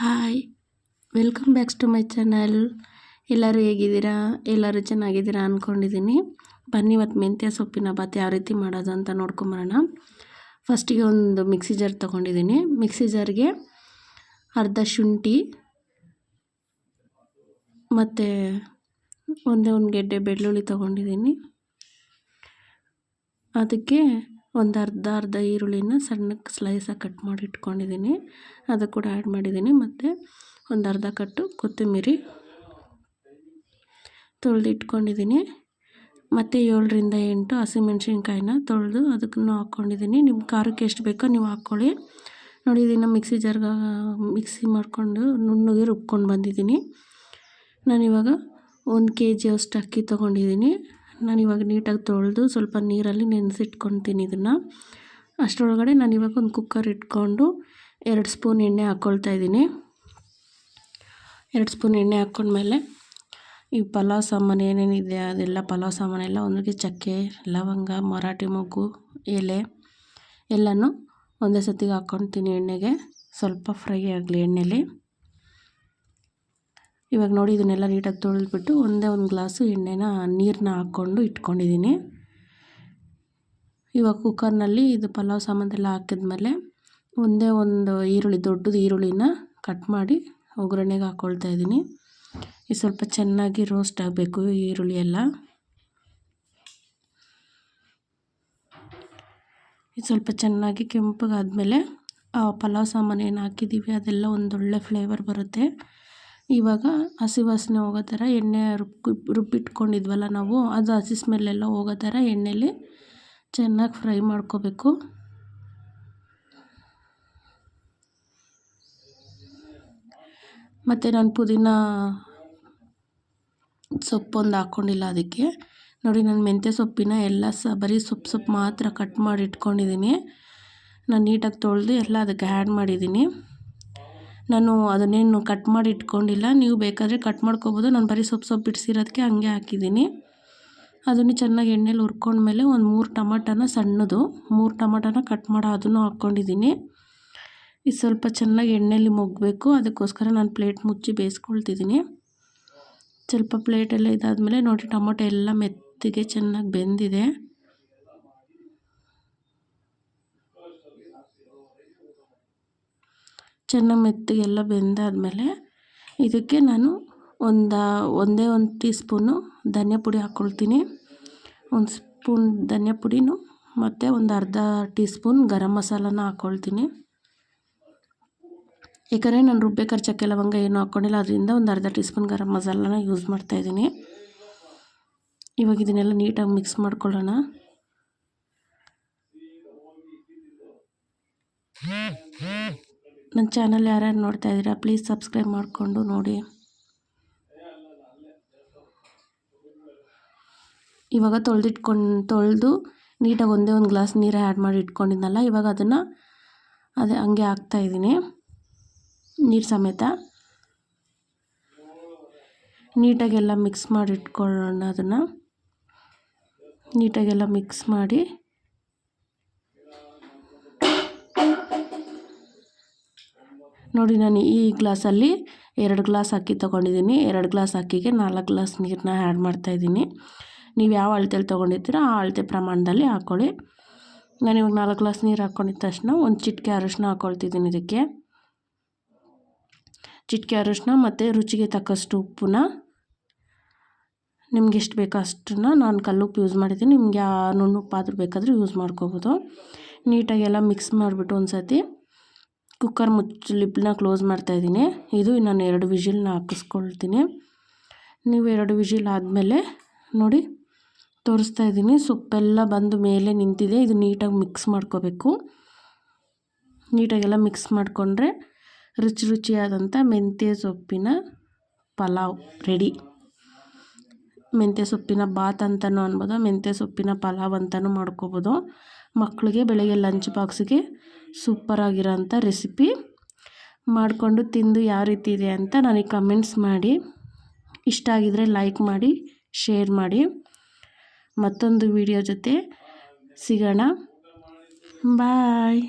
Hi, welcome backs to my channel. ಎಲ್ಲರೂ ಹೇಗಿದ್ದೀರಾ? ಎಲ್ಲರೂ ಚೆನ್ನಾಗಿದ್ದೀರಾ ಅಂದ್ಕೊಂಡಿದ್ದೀನಿ. ಬನ್ನಿ ಇವತ್ತು ಮೆಂತ್ಯ ಸೊಪ್ಪಿನ ಬಾತ್ ಯಾವ ರೀತಿ ಮಾಡೋದು ಅಂತ ನೋಡ್ಕೊಂಬರೋಣ. ಫಸ್ಟಿಗೆ ಒಂದು ಮಿಕ್ಸಿ ಜಾರ್ ತೊಗೊಂಡಿದ್ದೀನಿ. ಮಿಕ್ಸಿ ಜಾರ್ಗೆ ಅರ್ಧ ಶುಂಠಿ ಮತ್ತು ಒಂದು ಗೆಡ್ಡೆ ಬೆಳ್ಳುಳ್ಳಿ ತೊಗೊಂಡಿದ್ದೀನಿ. ಅದಕ್ಕೆ ಒಂದು ಅರ್ಧ ಈರುಳ್ಳಿನ ಸಣ್ಣಕ್ಕೆ ಸ್ಲೈಸಾಗಿ ಕಟ್ ಮಾಡಿ ಇಟ್ಕೊಂಡಿದ್ದೀನಿ. ಅದು ಕೂಡ ಆ್ಯಡ್ ಮಾಡಿದ್ದೀನಿ. ಮತ್ತು ಒಂದು ಅರ್ಧ ಕಟ್ಟು ಕೊತ್ತಂಬರಿ ತೊಳೆದು ಇಟ್ಕೊಂಡಿದ್ದೀನಿ. ಮತ್ತು 7ರಿಂದ 8 ಹಸಿಮೆಣ್ಸಿನ್ಕಾಯಿನ ತೊಳೆದು ಅದಕ್ಕೂ ಹಾಕ್ಕೊಂಡಿದ್ದೀನಿ. ನಿಮ್ಮ ಖಾರಕ್ಕೆ ಎಷ್ಟು ಬೇಕೋ ನೀವು ಹಾಕ್ಕೊಳ್ಳಿ. ನೋಡಿ, ಇದನ್ನು ಮಿಕ್ಸಿ ಜಾರ್ಗೆ ಮಿಕ್ಸಿ ಮಾಡಿಕೊಂಡು ನುಣ್ಣಗೆ ರುಬ್ಕೊಂಡು ಬಂದಿದ್ದೀನಿ. ನಾನಿವಾಗ 1 kg ಅಷ್ಟು ಅಕ್ಕಿ ತೊಗೊಂಡಿದ್ದೀನಿ. ನಾನಿವಾಗ ನೀಟಾಗಿ ತೊಳೆದು ಸ್ವಲ್ಪ ನೀರಲ್ಲಿ ನೆನೆಸಿಟ್ಕೊತೀನಿ ಇದನ್ನು. ಅಷ್ಟರೊಳಗಡೆ ನಾನಿವಾಗ ಒಂದು ಕುಕ್ಕರ್ ಇಟ್ಕೊಂಡು 2 ಸ್ಪೂನ್ ಎಣ್ಣೆ ಹಾಕ್ಕೊಳ್ತಾ ಇದ್ದೀನಿ. 2 ಸ್ಪೂನ್ ಎಣ್ಣೆ ಹಾಕ್ಕೊಂಡ್ಮೇಲೆ ಈ ಪಲಾವ್ ಸಾಮಾನು ಏನೇನಿದೆ ಅದೆಲ್ಲ ಪಲಾವ್ ಸಾಮಾನೆಲ್ಲ ಒಂದಕ್ಕೆ ಚಕ್ಕೆ, ಲವಂಗ, ಮರಾಠಿ ಮೊಗ್ಗು, ಎಲೆ ಎಲ್ಲನೂ ಒಂದೇ ಸತಿಗೆ ಹಾಕ್ಕೊಳ್ತೀನಿ ಎಣ್ಣೆಗೆ. ಸ್ವಲ್ಪ ಫ್ರೈ ಆಗಲಿ ಎಣ್ಣೆಲಿ. ಇವಾಗ ನೋಡಿ, ಇದನ್ನೆಲ್ಲ ನೀಟಾಗಿ ತೊಳೆದ್ಬಿಟ್ಟು ಒಂದೇ ಒಂದು ಗ್ಲಾಸು ನೀರನ್ನ ಹಾಕ್ಕೊಂಡು ಇಟ್ಕೊಂಡಿದ್ದೀನಿ. ಇವಾಗ ಕುಕ್ಕರ್ನಲ್ಲಿ ಇದು ಪಲಾವ್ ಸಾಮಾನೆಲ್ಲ ಹಾಕಿದ್ಮೇಲೆ ಒಂದೇ ಒಂದು ದೊಡ್ಡದು ಈರುಳ್ಳಿನ ಕಟ್ ಮಾಡಿ ಒಗ್ಗರಣೆಗೆ ಹಾಕ್ಕೊಳ್ತಾ ಇದ್ದೀನಿ. ಇದು ಸ್ವಲ್ಪ ಚೆನ್ನಾಗಿ ರೋಸ್ಟ್ ಆಗಬೇಕು ಈರುಳ್ಳಿ ಎಲ್ಲ. ಇದು ಸ್ವಲ್ಪ ಚೆನ್ನಾಗಿ ಕೆಂಪಗಾದ್ಮೇಲೆ ಆ ಪಲಾವ್ ಸಾಮಾನು ಏನು ಹಾಕಿದ್ದೀವಿ ಅದೆಲ್ಲ ಒಂದೊಳ್ಳೆ ಫ್ಲೇವರ್ ಬರುತ್ತೆ. ಇವಾಗ ಹಸಿ ವಾಸನೆ ಹೋಗೋ ಥರ ಎಣ್ಣೆ ರುಬ್ಬಿಟ್ಕೊಂಡಿದ್ವಲ್ಲ ನಾವು, ಅದು ಹಸಿ ಸ್ಮೆಲ್ಲೆಲ್ಲ ಹೋಗೋ ಥರ ಎಣ್ಣೆಲಿ ಚೆನ್ನಾಗಿ ಫ್ರೈ ಮಾಡ್ಕೋಬೇಕು. ಮತ್ತು ನಾನು ಪುದೀನ ಸೊಪ್ಪೊಂದು ಹಾಕ್ಕೊಂಡಿಲ್ಲ ಅದಕ್ಕೆ. ನೋಡಿ, ನಾನು ಮೆಂತ್ಯ ಸೊಪ್ಪಿನ ಎಲ್ಲ ಬರೀ ಸೊಪ್ಪು ಮಾತ್ರ ಕಟ್ ಮಾಡಿ ಇಟ್ಕೊಂಡಿದ್ದೀನಿ. ನಾನು ನೀಟಾಗಿ ತೊಳೆದು ಎಲ್ಲ ಅದಕ್ಕೆ ಆ್ಯಡ್ ಮಾಡಿದ್ದೀನಿ. ನಾನು ಅದನ್ನೇನು ಕಟ್ ಮಾಡಿ ಇಟ್ಕೊಂಡಿಲ್ಲ. ನೀವು ಬೇಕಾದರೆ ಕಟ್ ಮಾಡ್ಕೊಬೋದು. ನಾನು ಬರೀ ಸೊಪ್ಪು ಬಿಡಿಸಿರೋದಕ್ಕೆ ಹಂಗೆ ಹಾಕಿದ್ದೀನಿ. ಅದನ್ನು ಚೆನ್ನಾಗಿ ಎಣ್ಣೆಲಿ ಹುರ್ಕೊಂಡ್ಮೇಲೆ ಒಂದು 3 ಟೊಮಾಟೋನ ಸಣ್ಣದು 3 ಟೊಮಾಟೋನ ಕಟ್ ಮಾಡೋ ಅದನ್ನು ಹಾಕ್ಕೊಂಡಿದ್ದೀನಿ. ಇದು ಸ್ವಲ್ಪ ಚೆನ್ನಾಗಿ ಎಣ್ಣೆಲಿ ಮೊಗ್ಗಬೇಕು. ಅದಕ್ಕೋಸ್ಕರ ನಾನು ಪ್ಲೇಟ್ ಮುಚ್ಚಿ ಬೇಯಿಸ್ಕೊಳ್ತಿದ್ದೀನಿ. ಸ್ವಲ್ಪ ಪ್ಲೇಟೆಲ್ಲ ಇದಾದಮೇಲೆ ನೋಡಿ, ಟೊಮೊಟೊ ಎಲ್ಲ ಮೆತ್ತಗೆ ಚೆನ್ನಾಗಿ ಬೆಂದಿದೆ. ಚೆನ್ನಾಗಿ ಮೆತ್ತಗೆಲ್ಲ ಬೆಂದಾದಮೇಲೆ ಇದಕ್ಕೆ ನಾನು ಒಂದೇ ಒಂದು ಟೀ ಸ್ಪೂನು ಧನಿಯಾ ಪುಡಿ ಹಾಕ್ಕೊಳ್ತೀನಿ. 1 ಸ್ಪೂನ್ ಧನಿಯಾ ಪುಡಿನೂ ಮತ್ತು ಒಂದು ಅರ್ಧ ಟೀ ಸ್ಪೂನ್ ಗರಂ ಮಸಾಲನ ಹಾಕ್ಕೊಳ್ತೀನಿ. ಯಾಕಂದರೆ ನಾನು ರುಬ್ಬೇಕಾದ್ರೆ ಚಕ್ಕೆ ಲವಂಗ ಏನೂ ಹಾಕ್ಕೊಂಡಿಲ್ಲ, ಅದರಿಂದ ಒಂದು ಅರ್ಧ ಟೀ ಸ್ಪೂನ್ ಗರಂ ಮಸಾಲನ ಯೂಸ್ ಮಾಡ್ತಾಯಿದ್ದೀನಿ. ಇವಾಗ ಇದನ್ನೆಲ್ಲ ನೀಟಾಗಿ ಮಿಕ್ಸ್ ಮಾಡ್ಕೊಳ್ಳೋಣ. ನನ್ನ ಚಾನಲ್ ಯಾರ್ಯಾರು ನೋಡ್ತಾ ಇದ್ದೀರಾ ಪ್ಲೀಸ್ ಸಬ್ಸ್ಕ್ರೈಬ್ ಮಾಡಿಕೊಂಡು ನೋಡಿ. ಇವಾಗ ತೊಳೆದು ನೀಟಾಗಿ ಒಂದೇ ಒಂದು ಗ್ಲಾಸ್ ನೀರು ಆ್ಯಡ್ ಮಾಡಿ ಇಟ್ಕೊಂಡಿದ್ನಲ್ಲ, ಇವಾಗ ಅದನ್ನು ಹಂಗೆ ಹಾಕ್ತಾಯಿದ್ದೀನಿ. ನೀರು ಸಮೇತ ನೀಟಾಗೆಲ್ಲ ಮಿಕ್ಸ್ ಮಾಡಿ ಇಟ್ಕೊಳ್ಳೋಣ. ಅದನ್ನು ನೀಟಾಗೆಲ್ಲ ಮಿಕ್ಸ್ ಮಾಡಿ ನೋಡಿ, ನಾನು ಈ ಗ್ಲಾಸಲ್ಲಿ 2 ಗ್ಲಾಸ್ ಅಕ್ಕಿ ತೊಗೊಂಡಿದ್ದೀನಿ. 2 ಗ್ಲಾಸ್ ಅಕ್ಕಿಗೆ 4 ಗ್ಲಾಸ್ ನೀರನ್ನ ಆ್ಯಡ್ ಮಾಡ್ತಾಯಿದ್ದೀನಿ. ನೀವು ಯಾವ ಅಳತೆಯಲ್ಲಿ ತೊಗೊಂಡಿರ್ತೀರೋ ಆ ಅಳತೆ ಪ್ರಮಾಣದಲ್ಲಿ ಹಾಕ್ಕೊಳ್ಳಿ. ನಾನಿವಾಗ 4 ಗ್ಲಾಸ್ ನೀರು ಹಾಕ್ಕೊಂಡಿದ್ದ ತಕ್ಷಣ ಒಂದು ಚಿಟಿಕೆ ಅರಿಶಿನ ಹಾಕ್ಕೊಳ್ತಿದ್ದೀನಿ. ಇದಕ್ಕೆ ಚಿಟಿಕೆ ಅರಿಶಿನ ಮತ್ತು ರುಚಿಗೆ ತಕ್ಕಷ್ಟು ಉಪ್ಪನ್ನ, ನಿಮ್ಗೆ ಎಷ್ಟು ಬೇಕೋ ಅಷ್ಟನ್ನ. ನಾನು ಕಲ್ಲುಪ್ಪು ಯೂಸ್ ಮಾಡಿದ್ದೀನಿ. ನಿಮಗೆ ನುಣ್ಣುಪ್ಪಾದರೂ ಬೇಕಾದರೂ ಯೂಸ್ ಮಾಡ್ಕೋಬೋದು. ನೀಟಾಗೆಲ್ಲ ಮಿಕ್ಸ್ ಮಾಡಿಬಿಟ್ಟು ಒಂದು ಸತಿ ಕುಕ್ಕರ್ ಲಿಡ್ನ ಕ್ಲೋಸ್ ಮಾಡ್ತಾಯಿದ್ದೀನಿ. ಇದು ನಾನು 2 ವಿಷಿಲ್ನ ಹಾಕಿಸ್ಕೊಳ್ತೀನಿ. ನೀವು 2 ವಿಷಿಲ್ ಆದಮೇಲೆ ನೋಡಿ ತೋರಿಸ್ತಾ ಇದ್ದೀನಿ, ಸೊಪ್ಪೆಲ್ಲ ಬಂದು ಮೇಲೆ ನಿಂತಿದೆ. ಇದು ನೀಟಾಗಿ ಮಿಕ್ಸ್ ಮಾಡ್ಕೋಬೇಕು. ನೀಟಾಗೆಲ್ಲ ಮಿಕ್ಸ್ ಮಾಡಿಕೊಂಡ್ರೆ ರುಚಿಯಾದಂಥ ಮೆಂತ್ಯ ಸೊಪ್ಪಿನ ಪಲಾವ್ ರೆಡಿ. ಮೆಂತ್ಯ ಸೊಪ್ಪಿನ ಬಾತ್ ಅಂತಲೂ ಅನ್ಬೋದು, ಮೆಂತ್ಯ ಸೊಪ್ಪಿನ ಪಲಾವ್ ಅಂತಲೂ ಮಾಡ್ಕೋಬೋದು. ಮಕ್ಕಳಿಗೆ ಬೆಳಗ್ಗೆ ಲಂಚ್ ಬಾಕ್ಸಿಗೆ ಸೂಪರಾಗಿರೋಂಥ ರೆಸಿಪಿ. ಮಾಡಿಕೊಂಡು ತಿಂದು ಯಾವ ರೀತಿ ಇದೆ ಅಂತ ನನಗೆ ಕಮೆಂಟ್ಸ್ ಮಾಡಿ. ಇಷ್ಟ ಆಗಿದರೆ ಲೈಕ್ ಮಾಡಿ, ಶೇರ್ ಮಾಡಿ. ಮತ್ತೊಂದು ವಿಡಿಯೋ ಜೊತೆ ಸಿಗೋಣ. ಬಾಯ್.